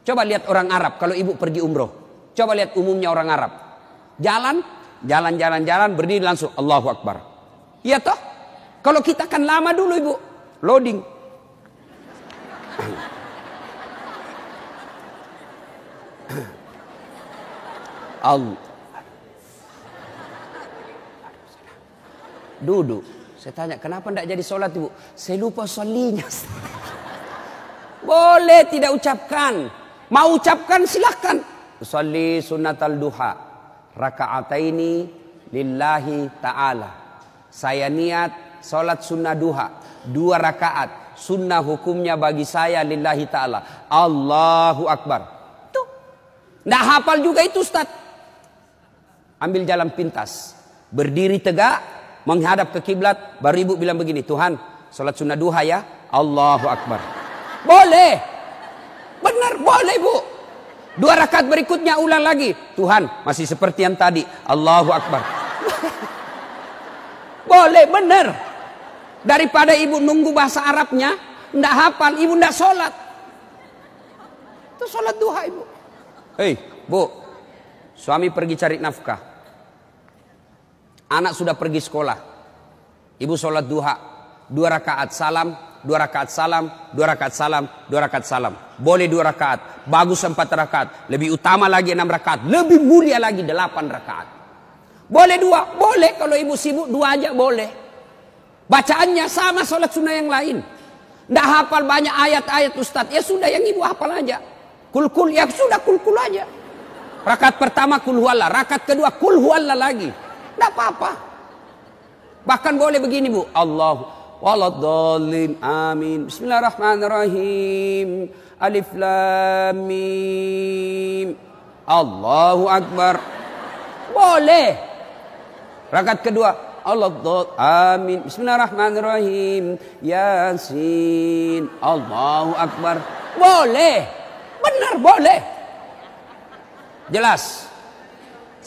Coba lihat orang Arab kalau ibu pergi umroh. Coba lihat umumnya orang Arab. Jalan, berdiri langsung Allahu Akbar. Iya toh? Kalau kita kan lama dulu ibu. Loading. Allah. Duduk. Saya tanya, kenapa tidak jadi sholat ibu? Saya lupa sholinya. Boleh tidak ucapkan. Mau ucapkan silahkan. Sholli sunnatal duha. Raka'ataini lillahi ta'ala. Saya niat sholat sunnah duha. 2 rakaat. Sunnah hukumnya bagi saya lillahi ta'ala. Allahu Akbar. Tuh. Nggak hafal juga itu Ustaz. Ambil jalan pintas. Berdiri tegak. Menghadap ke kiblat, baru ibu bilang begini, Tuhan, sholat sunnah duha ya, Allahu Akbar. Boleh, benar boleh bu. 2 rakaat berikutnya ulang lagi, Tuhan masih seperti yang tadi, Allahu Akbar. Boleh, benar. Daripada ibu nunggu bahasa Arabnya, ndak hafal, ibu ndak sholat. Itu sholat duha ibu. Hei bu, suami pergi cari nafkah. Anak sudah pergi sekolah. Ibu sholat duha. 2 rakaat salam, 2 rakaat salam, 2 rakaat salam, 2 rakaat salam. Boleh 2 rakaat. Bagus 4 rakaat. Lebih utama lagi 6 rakaat. Lebih mulia lagi 8 rakaat. Boleh 2. Boleh kalau ibu sibuk 2 aja boleh. Bacaannya sama sholat sunnah yang lain. Nggak hafal banyak ayat-ayat Ustadz. Ya sudah yang ibu hafal aja. Kul-kul ya sudah kul-kul aja. Rakaat pertama kul huwallah. Rakaat kedua kul huwallah lagi. Tidak apa-apa. Bahkan boleh begini bu. Allahu waladhdallin amin. Bismillahirrahmanirrahim. Alif lam mim. Allahu Akbar. Boleh. Rakaat kedua. Waladhdallin amin. Bismillahirrahmanirrahim. Yasin. Allahu Akbar. Boleh. Benar boleh. Jelas.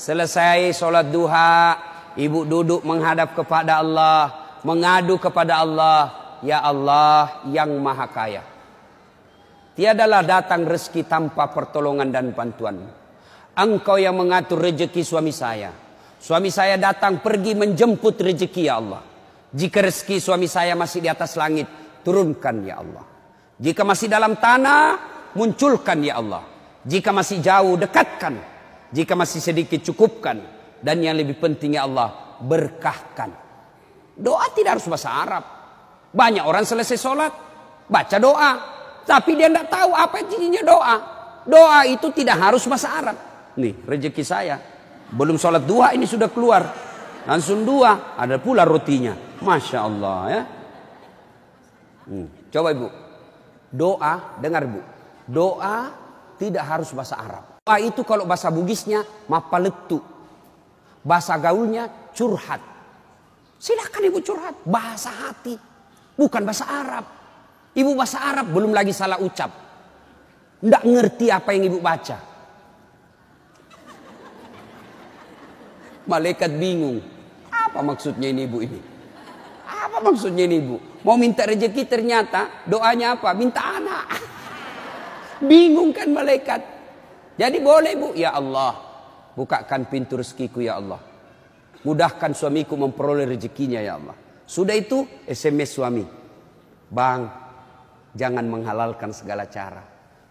Selesai sholat duha, ibu duduk menghadap kepada Allah, mengadu kepada Allah, ya Allah yang maha kaya. Tiadalah datang rezeki tanpa pertolongan dan bantuan. Engkau yang mengatur rezeki suami saya. Suami saya datang pergi menjemput rezeki ya Allah. Jika rezeki suami saya masih di atas langit, turunkan ya Allah. Jika masih dalam tanah, munculkan ya Allah. Jika masih jauh, dekatkan. Jika masih sedikit, cukupkan. Dan yang lebih penting ya Allah, berkahkan. Doa tidak harus bahasa Arab. Banyak orang selesai sholat, baca doa. Tapi dia tidak tahu apa jadinya doa. Doa itu tidak harus bahasa Arab. Nih, rezeki saya. Belum sholat duha ini sudah keluar. Langsung 2, ada pula rotinya. Masya Allah ya. Coba ibu. Doa, dengar bu. Doa tidak harus bahasa Arab. Doa itu kalau bahasa Bugisnya mapaletu. Bahasa gaulnya curhat. Silakan ibu curhat. Bahasa hati. Bukan bahasa Arab. Ibu bahasa Arab belum lagi salah ucap. Tidak ngerti apa yang ibu baca. Malaikat bingung. Apa maksudnya ini ibu ini? Apa maksudnya ini ibu? Mau minta rezeki ternyata doanya apa? Minta anak. Bingung kan malaikat. Jadi boleh bu, ya Allah, bukakan pintu rezekiku ya Allah. Mudahkan suamiku memperoleh rezekinya ya Allah. Sudah itu SMS suami. Bang, jangan menghalalkan segala cara.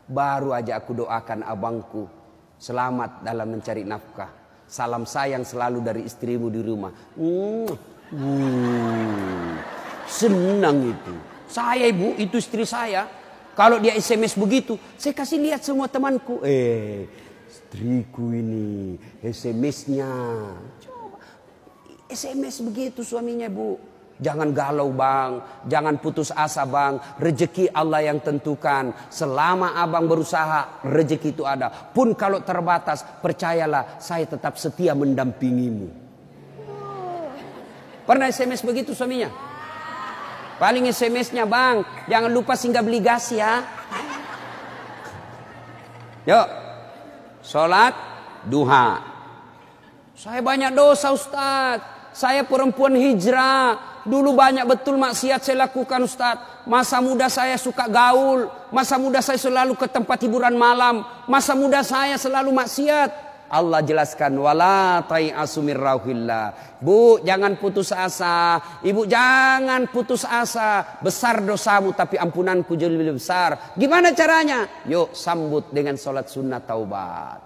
Baru aja aku doakan abangku selamat dalam mencari nafkah. Salam sayang selalu dari istrimu di rumah. Senang itu. Saya ibu, itu istri saya. Kalau dia SMS begitu, saya kasih lihat semua temanku. Istriku ini SMS-nya. Coba SMS begitu suaminya bu. Jangan galau bang, jangan putus asa bang. Rezeki Allah yang tentukan. Selama abang berusaha, rezeki itu ada. Pun kalau terbatas, percayalah saya tetap setia mendampingimu. Pernah SMS begitu suaminya? Paling SMS-nya bang, jangan lupa singgah beli gas ya. Yuk, sholat duha. Saya banyak dosa Ustaz. Saya perempuan hijrah. Dulu banyak betul maksiat saya lakukan Ustaz. Masa muda saya suka gaul. Masa muda saya selalu ke tempat hiburan malam. Masa muda saya selalu maksiat. Allah jelaskan, wala tai'asu mir rauhillah. Bu, jangan putus asa. Ibu jangan putus asa. Besar dosamu tapi ampunanku jauh lebih besar. Gimana caranya? Yuk sambut dengan sholat sunnah taubat.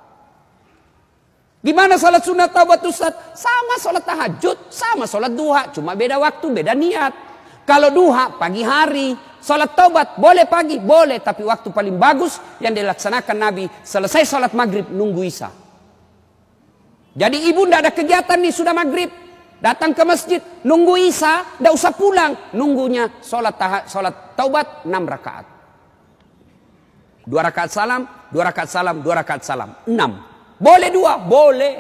Gimana sholat sunnah taubat Ustaz? Sama sholat tahajud, sama sholat duha. Cuma beda waktu, beda niat. Kalau duha pagi hari, sholat taubat boleh pagi, boleh. Tapi waktu paling bagus yang dilaksanakan Nabi, selesai sholat maghrib nunggu isya. Jadi ibu tidak ada kegiatan nih, sudah maghrib. Datang ke masjid, nunggu isya, tidak usah pulang. Nunggunya sholat taubat 6 rakaat. 2 rakaat salam, 2 rakaat salam, 2 rakaat salam. 6. Boleh 2, boleh.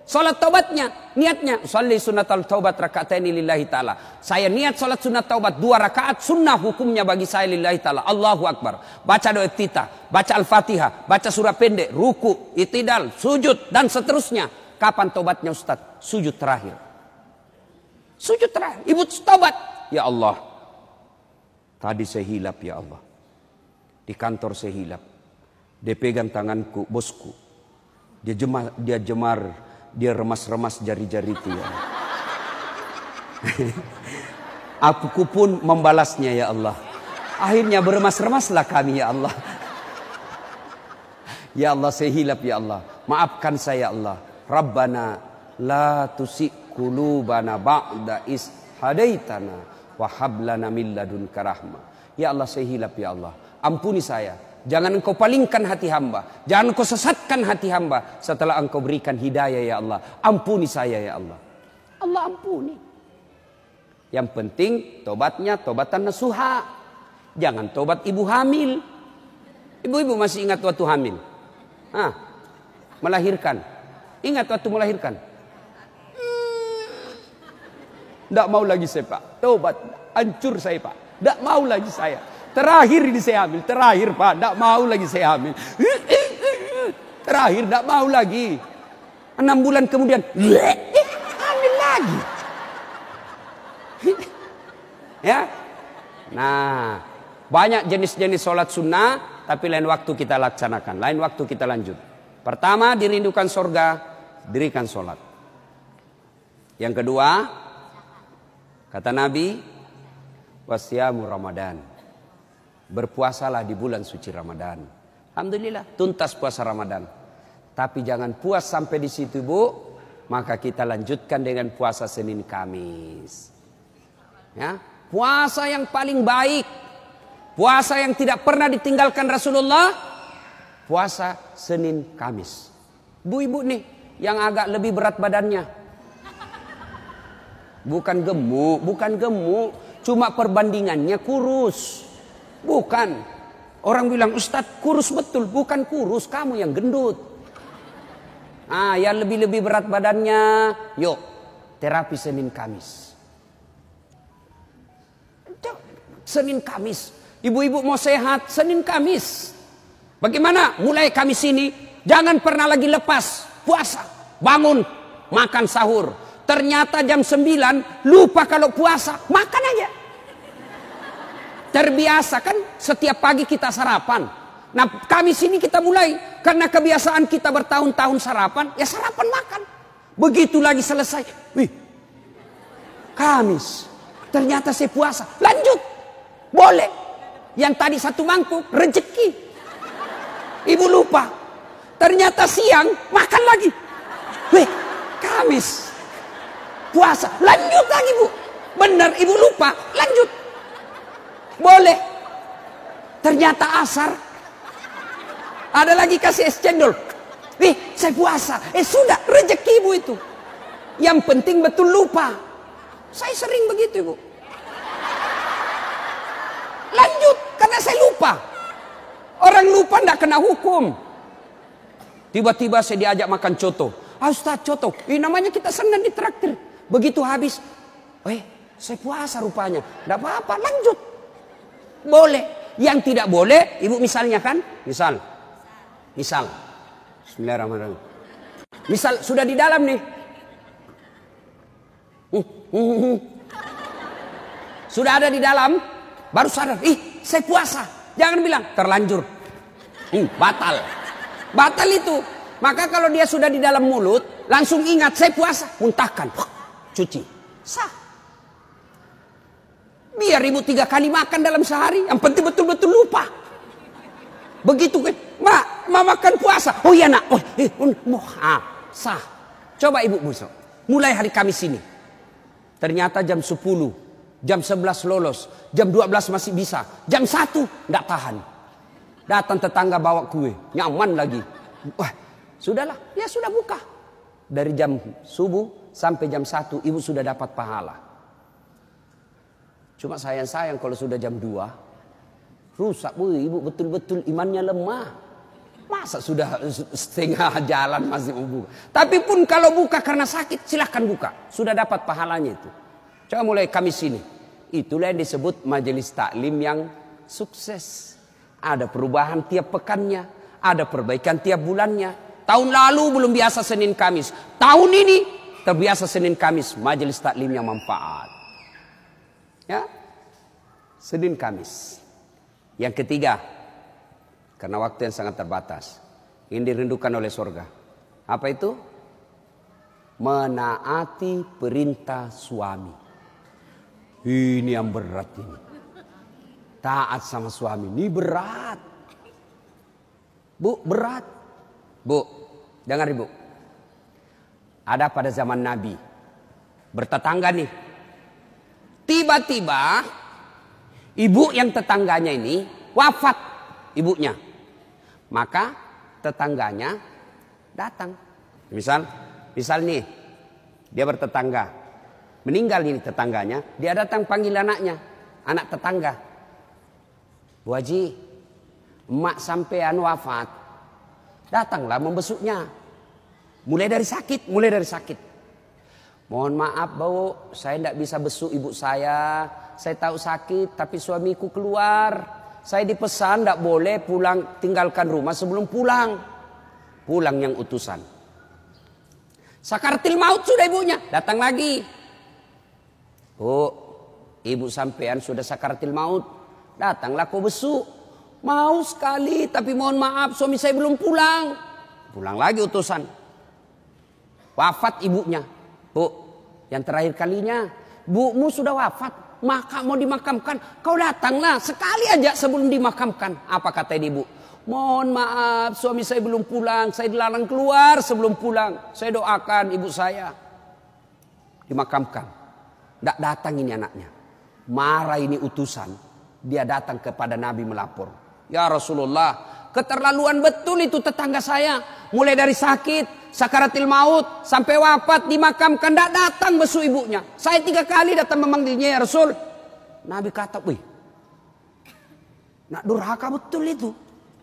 Salat taubatnya, niatnya, usalli sunnatal taubat raka'ataini lillahi ta'ala. Saya niat salat sunat taubat 2 rakaat, sunnah hukumnya bagi saya lillahi ta'ala. Allahu Akbar. Baca doa iftitah, baca Al-Fatihah, baca surah pendek, ruku, itidal, sujud, dan seterusnya. Kapan taubatnya Ustaz? Sujud terakhir. Sujud terakhir. Ibu taubat. Ya Allah. Tadi saya hilap ya Allah. Di kantor saya hilap. Dia pegang tanganku, bosku. Dia remas-remas jari-jari itu ya. Aku pun membalasnya ya Allah. Akhirnya beremas-remaslah kami ya Allah. Ya Allah saya hilap ya Allah. Maafkan saya ya Allah. Rabbana la tusik qulubana ba'da is hadaitana wa hab lana min ladunka rahmah. Ya Allah saya hilap ya Allah. Ampuni saya. Jangan engkau palingkan hati hamba. Jangan engkau sesatkan hati hamba. Setelah engkau berikan hidayah ya Allah. Ampuni saya ya Allah. Allah ampuni. Yang penting tobatnya tobatan nasuha. Jangan tobat ibu hamil. Ibu-ibu masih ingat waktu hamil? Melahirkan. Ingat waktu melahirkan? Tidak mau lagi saya Pak. Tobat. Hancur saya Pak. Tidak mau lagi saya. Terakhir ini saya hamil. Terakhir Pak. Tidak mau lagi saya hamil. Terakhir tidak mau lagi. 6 bulan kemudian. Hamil lagi. Ya. Nah. Banyak jenis-jenis sholat sunnah. Tapi lain waktu kita laksanakan. Lain waktu kita lanjut. Pertama dirindukan surga. Dirikan sholat. Yang kedua. Kata Nabi. Wasyamu Ramadan. Berpuasalah di bulan suci Ramadan. Alhamdulillah, tuntas puasa Ramadan. Tapi jangan puas sampai di situ, Bu. Maka kita lanjutkan dengan puasa Senin Kamis. Ya, puasa yang paling baik. Puasa yang tidak pernah ditinggalkan Rasulullah. Puasa Senin Kamis. Bu-ibu nih, yang agak lebih berat badannya. Bukan gemuk. Cuma perbandingannya kurus. Bukan. Orang bilang Ustadz kurus betul. Bukan kurus, kamu yang gendut. Yang lebih berat badannya. Yuk, terapi Senin Kamis. Senin Kamis. Ibu-ibu mau sehat, Senin Kamis. Bagaimana? Mulai Kamis ini, jangan pernah lagi lepas puasa. Bangun, makan sahur. Ternyata jam 9, lupa kalau puasa. Makan aja. Terbiasa kan setiap pagi kita sarapan. Nah Kamis ini kita mulai. Karena kebiasaan kita bertahun-tahun sarapan. Ya sarapan makan. Begitu lagi selesai. Wih. Kamis. Ternyata saya puasa. Lanjut. Boleh. Yang tadi 1 mangkuk. Rezeki. Ibu lupa. Ternyata siang. Makan lagi. Wih. Kamis. Puasa. Lanjut lagi Bu. Benar ibu lupa. Lanjut. Boleh. Ternyata asar. Ada lagi kasih es cendol. Saya puasa. Sudah rezeki ibu itu. Yang penting betul lupa. Saya sering begitu ibu. Lanjut. Karena saya lupa. Orang lupa tidak kena hukum. Tiba-tiba saya diajak makan coto. Ustaz coto. Namanya kita senang ditraktir. Begitu habis. Saya puasa rupanya. Tidak apa-apa. Lanjut. Boleh. Yang tidak boleh, ibu misalnya kan? Misal. Bismillahirrahmanirrahim. Misal sudah di dalam nih. Sudah ada di dalam. baru sadar, saya puasa. Jangan bilang terlanjur, batal. Batal itu. Maka kalau dia sudah di dalam mulut, langsung ingat saya puasa, muntahkan, cuci, sah. Biar ibu 3 kali makan dalam sehari, yang penting betul-betul lupa. Begitu kan, ma makan puasa. Oh iya nak, sah. Coba ibu besok, mulai hari Kamis ini. Ternyata jam 10, jam 11 lolos, jam 12 masih bisa, jam 1 enggak tahan. Datang tetangga bawa kue, nyaman lagi. Wah, sudahlah, ya sudah buka. Dari jam subuh sampai jam 1 ibu sudah dapat pahala. Cuma sayang kalau sudah jam 2 rusak, ibu betul-betul imannya lemah. Masa sudah setengah jalan masih mau buka. Tapi pun kalau buka karena sakit, silahkan buka. Sudah dapat pahalanya itu. Coba mulai Kamis ini. Itulah yang disebut majelis taklim yang sukses. Ada perubahan tiap pekannya. Ada perbaikan tiap bulannya. Tahun lalu belum biasa Senin Kamis. Tahun ini terbiasa Senin Kamis. Majelis taklim yang manfaat. Ya, Senin Kamis. Yang ketiga, karena waktu yang sangat terbatas, ini dirindukan oleh surga. Apa itu? Menaati perintah suami. Ini yang berat ini. Taat sama suami ini berat. Bu, berat. Bu, dengar ibu. Ada pada zaman Nabi, bertetangga nih. Tiba-tiba ibu yang tetangganya ini wafat ibunya. Maka tetangganya datang. Misal nih, dia bertetangga. Meninggal ini tetangganya, dia datang panggil anaknya, anak tetangga. Bu Haji, emak sampean wafat. Datanglah membesuknya. Mulai dari sakit. Mohon maaf Bu, saya tidak bisa besuk ibu saya. Saya tahu sakit, tapi suamiku keluar. Saya dipesan tidak boleh pulang, tinggalkan rumah sebelum pulang. Pulang yang utusan. Sakaratil maut sudah ibunya, datang lagi. Bu, ibu sampean sudah sakaratil maut. Datanglah kau besuk. Mau sekali, tapi mohon maaf suami saya belum pulang. Pulang lagi utusan. Wafat ibunya. Bu, yang terakhir kalinya, bumu sudah wafat, maka mau dimakamkan. Kau datanglah sekali aja sebelum dimakamkan. Apa kata ibu? Mohon maaf suami saya belum pulang. Saya dilarang keluar sebelum pulang. Saya doakan ibu saya dimakamkan. Tidak datang ini anaknya. Marah ini utusan. Dia datang kepada Nabi melapor. Ya Rasulullah, keterlaluan betul itu tetangga saya. Mulai dari sakit, sakaratil maut, sampai wafat, dimakamkan. Tidak datang besuk ibunya. Saya 3 kali datang memanggilnya ya Rasul. Nabi kata, wih, nak durhaka betul itu.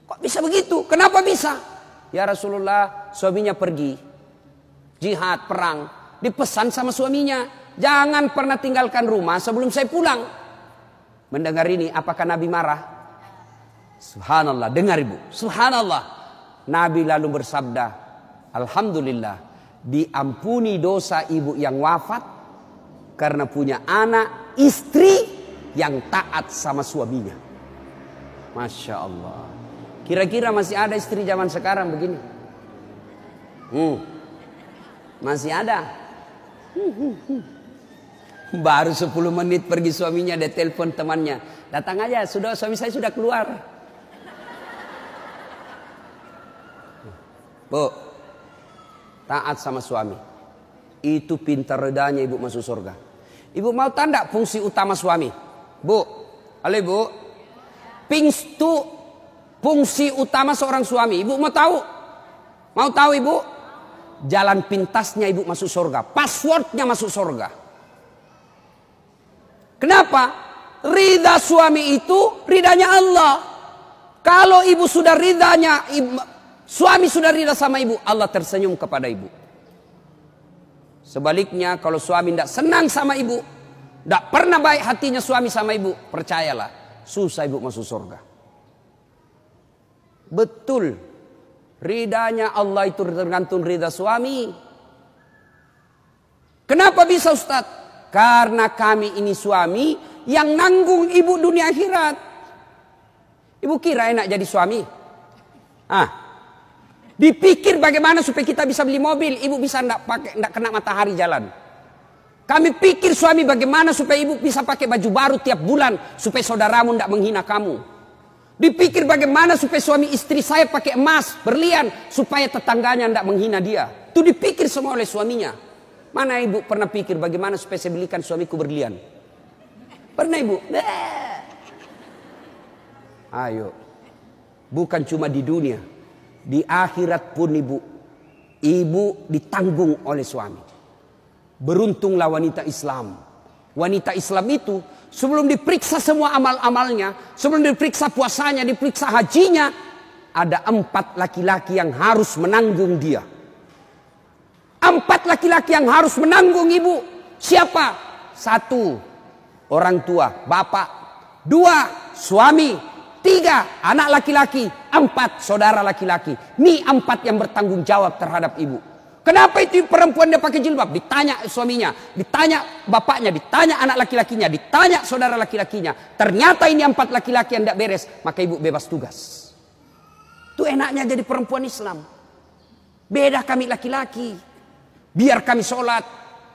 Kok bisa begitu? Kenapa bisa? Ya Rasulullah, suaminya pergi. Jihad, perang. Dipesan sama suaminya. Jangan pernah tinggalkan rumah sebelum saya pulang. Mendengar ini, apakah Nabi marah? Subhanallah, dengar ibu. Subhanallah. Nabi lalu bersabda, alhamdulillah, diampuni dosa ibu yang wafat karena punya anak, istri yang taat sama suaminya. Masya Allah. Kira-kira masih ada istri zaman sekarang begini? Masih ada. Baru 10 menit pergi suaminya, dia telepon temannya. Datang aja, suami saya sudah keluar. Bu, taat sama suami. Itu pintar redanya ibu masuk surga. Ibu mau tanda fungsi utama suami? Bu, halo ibu. Fungsi utama seorang suami. Ibu mau tahu? Mau tahu ibu? Jalan pintasnya ibu masuk surga. Passwordnya masuk surga. Kenapa? Ridha suami itu ridhanya Allah. Kalau ibu sudah ridhanya, suami sudah ridha sama ibu, Allah tersenyum kepada ibu. Sebaliknya kalau suami tidak senang sama ibu, tidak pernah baik hatinya suami sama ibu, percayalah, susah ibu masuk surga. Betul, ridhanya Allah itu tergantung ridha suami. Kenapa bisa Ustaz? Karena kami ini suami yang nanggung ibu dunia akhirat. Ibu kira enak jadi suami? Dipikir bagaimana supaya kita bisa beli mobil, ibu bisa ndak kena matahari jalan. Kami pikir suami bagaimana supaya ibu bisa pakai baju baru tiap bulan supaya saudaramu ndak menghina kamu. Dipikir bagaimana supaya suami istri saya pakai emas, berlian supaya tetangganya ndak menghina dia. Itu dipikir semua oleh suaminya. Mana ibu pernah pikir bagaimana supaya saya belikan suamiku berlian? Pernah ibu? Ayo. Bukan cuma di dunia, di akhirat pun ibu ditanggung oleh suami. Beruntunglah wanita Islam. Wanita Islam itu sebelum diperiksa semua amal-amalnya, sebelum diperiksa puasanya, diperiksa hajinya, ada 4 laki-laki yang harus menanggung dia. 4 laki-laki yang harus menanggung ibu. Siapa? 1, orang tua, bapak. 2, suami. 3, anak laki-laki. 4, saudara laki-laki. Ini 4 yang bertanggung jawab terhadap ibu. Kenapa itu perempuan dia pakai jilbab? Ditanya suaminya, ditanya bapaknya, ditanya anak laki-lakinya, ditanya saudara laki-lakinya. Ternyata ini 4 laki-laki yang tidak beres, maka ibu bebas tugas. Itu enaknya jadi perempuan Islam. Beda kami laki-laki. Biar kami sholat,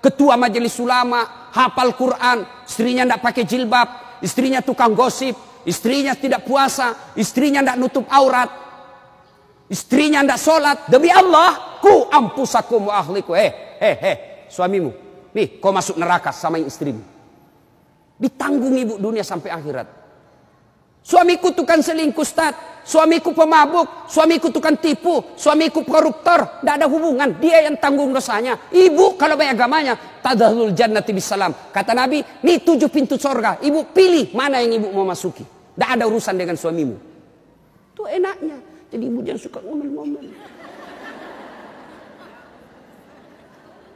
ketua majelis ulama, hafal Quran, istrinya tidak pakai jilbab, istrinya tukang gosip, istrinya tidak puasa, istrinya tidak nutup aurat, istrinya tidak sholat. Demi Allah, ku ampusakum wa ahliku. Suamimu, nih kau masuk neraka sama istrimu. Ditanggung ibu dunia sampai akhirat. Suamiku tukang selingkuh, Ustaz. Suamiku pemabuk, suamiku tukang tipu, suamiku koruptor. Tidak ada hubungan, dia yang tanggung dosanya. Ibu kalau baik agamanya, tadkhulul jannati bisalam. Kata Nabi, nih 7 pintu surga. Ibu pilih mana yang ibu mau masuki. Tidak ada urusan dengan suamimu. Itu enaknya. Jadi ibu jangan suka ngomel-ngomel.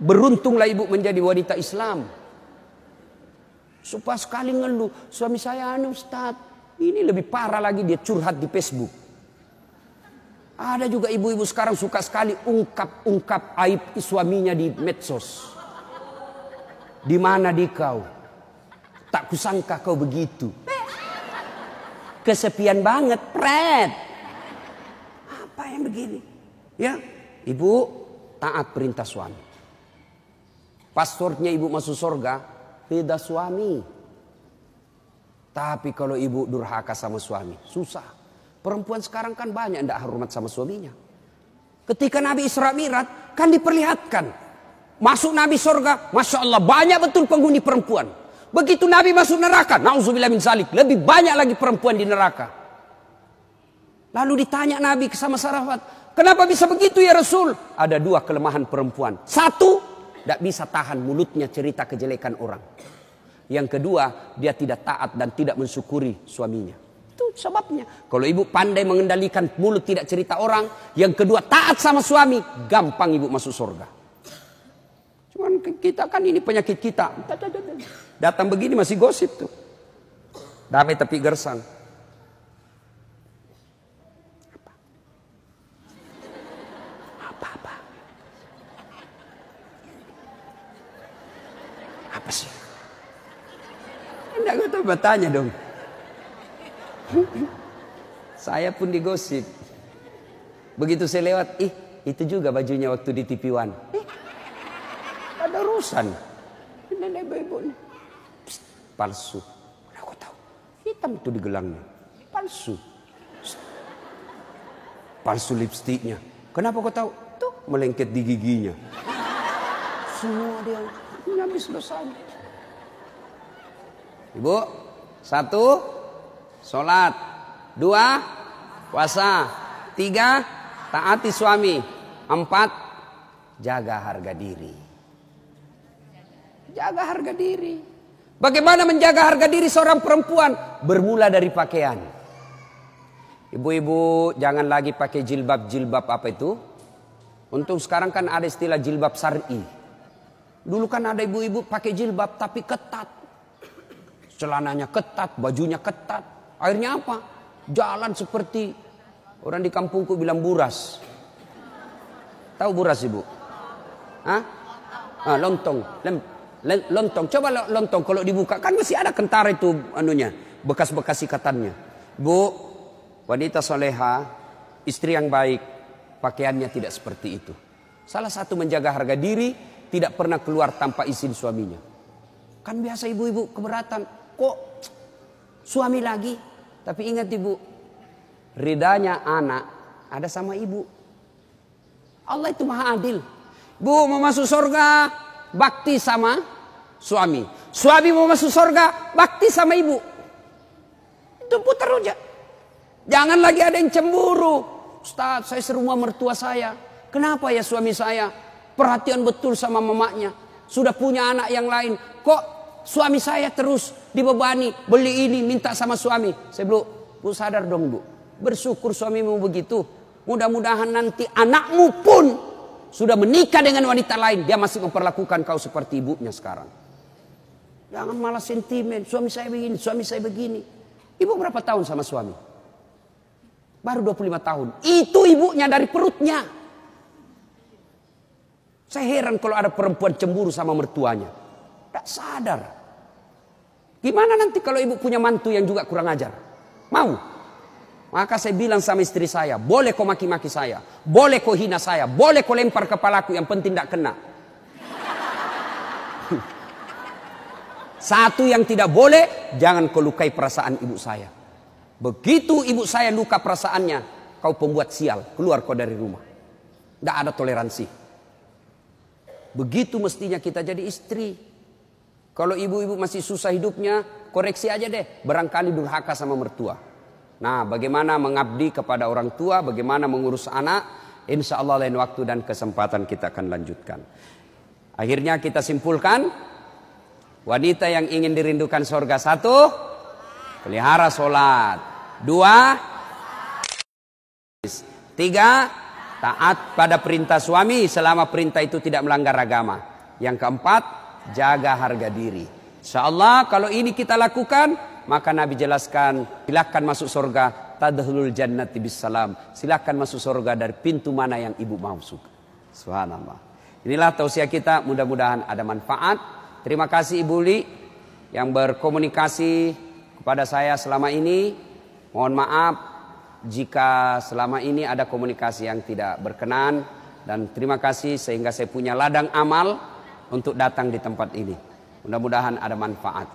Beruntunglah ibu menjadi wanita Islam. Supaya sekali ngeluh, suami saya Ustaz. Ini lebih parah lagi, dia curhat di Facebook. Ada juga ibu-ibu sekarang suka sekali ungkap aib suaminya di medsos. Di mana di kau? Tak kusangka kau begitu. Kesepian banget, pret. Apa yang begini? Ya, ibu taat perintah suami. Passwordnya ibu masuk surga, beda suami. Tapi kalau ibu durhaka sama suami, susah. Perempuan sekarang kan banyak tidak hormat sama suaminya. Ketika Nabi Isra Mi'raj kan diperlihatkan. Masuk Nabi surga, Masya Allah banyak betul penghuni perempuan. Begitu Nabi masuk neraka, na'udzubillah min zalik, lebih banyak lagi perempuan di neraka. Lalu ditanya Nabi sama sahabat, kenapa bisa begitu ya Rasul? Ada 2 kelemahan perempuan. 1, tidak bisa tahan mulutnya cerita kejelekan orang. Yang kedua, dia tidak taat dan tidak mensyukuri suaminya. Itu sebabnya. Kalau ibu pandai mengendalikan mulut tidak cerita orang. Yang kedua, taat sama suami. Gampang ibu masuk surga. Cuman kita kan ini penyakit kita. Datang begini masih gosip tuh. Damai tapi gersang. Apa? Apa sih? Tidak gue tahu bertanya dong. Saya pun digosip. Begitu saya lewat, itu juga bajunya waktu di TV One. Ada urusan. Nenek ibu nih. Palsu. Aku tahu. Hitam itu di gelangnya. Palsu. Palsu lipstiknya. Kenapa kau tahu? Tuh melengket di giginya. Semua dia habis dosanya. Ibu, 1, sholat. 2, puasa. 3, taati suami. 4, jaga harga diri. Jaga harga diri. Bagaimana menjaga harga diri seorang perempuan? Bermula dari pakaian. Ibu-ibu jangan lagi pakai jilbab apa itu. Untuk sekarang kan ada istilah jilbab syar'i. Dulu kan ada ibu-ibu pakai jilbab tapi ketat. Celananya ketat, bajunya ketat. Akhirnya apa? Jalan seperti orang di kampungku bilang buras. Tahu buras ibu? Lontong. Lontong, coba lontong kalau dibuka kan masih ada kentara itu anunya, bekas-bekas ikatannya. Bu, wanita soleha, istri yang baik, pakaiannya tidak seperti itu. Salah satu menjaga harga diri, tidak pernah keluar tanpa izin suaminya. Kan biasa ibu-ibu keberatan, kok suami lagi? Tapi ingat ibu, ridanya anak ada sama ibu. Allah itu maha adil. Bu mau masuk surga, bakti sama suami. Suami mau masuk surga, bakti sama ibu. Itu putar aja. Jangan lagi ada yang cemburu. Ustaz, saya serumah mertua saya. Kenapa ya suami saya perhatian betul sama mamanya, sudah punya anak yang lain, kok suami saya terus dibebani, beli ini, minta sama suami. Saya bilang, bu sadar dong bu, bersyukur suamimu begitu. Mudah-mudahan nanti anakmu pun sudah menikah dengan wanita lain, dia masih memperlakukan kau seperti ibunya sekarang. Jangan malah sentimen, suami saya begini, suami saya begini. Ibu berapa tahun sama suami? Baru 25 tahun. Itu ibunya dari perutnya. Saya heran kalau ada perempuan cemburu sama mertuanya. Tak sadar. Gimana nanti kalau ibu punya mantu yang juga kurang ajar? Mau? Maka saya bilang sama istri saya, boleh kau maki-maki saya, boleh kau hina saya, boleh kau lempar kepalaku, yang penting tidak kena. Satu yang tidak boleh, jangan kau lukai perasaan ibu saya. Begitu ibu saya luka perasaannya, kau pembuat sial, keluar kau dari rumah. Tidak ada toleransi. Begitu mestinya kita jadi istri. Kalau ibu-ibu masih susah hidupnya, koreksi aja deh. Barangkali durhaka sama mertua. Nah, bagaimana mengabdi kepada orang tua, bagaimana mengurus anak, insya Allah lain waktu dan kesempatan kita akan lanjutkan. Akhirnya kita simpulkan, wanita yang ingin dirindukan surga, 1, pelihara sholat. 2, 3, taat pada perintah suami selama perintah itu tidak melanggar agama. Yang keempat, jaga harga diri. InsyaAllah kalau ini kita lakukan, maka Nabi jelaskan, silakan masuk surga, tadkhulul jannati bisalam. Silakan masuk surga dari pintu mana yang ibu mau suka. Subhanallah. Inilah tausiah kita, mudah-mudahan ada manfaat. Terima kasih Ibu Li yang berkomunikasi kepada saya selama ini. Mohon maaf jika selama ini ada komunikasi yang tidak berkenan, dan terima kasih sehingga saya punya ladang amal untuk datang di tempat ini. Mudah-mudahan ada manfaat.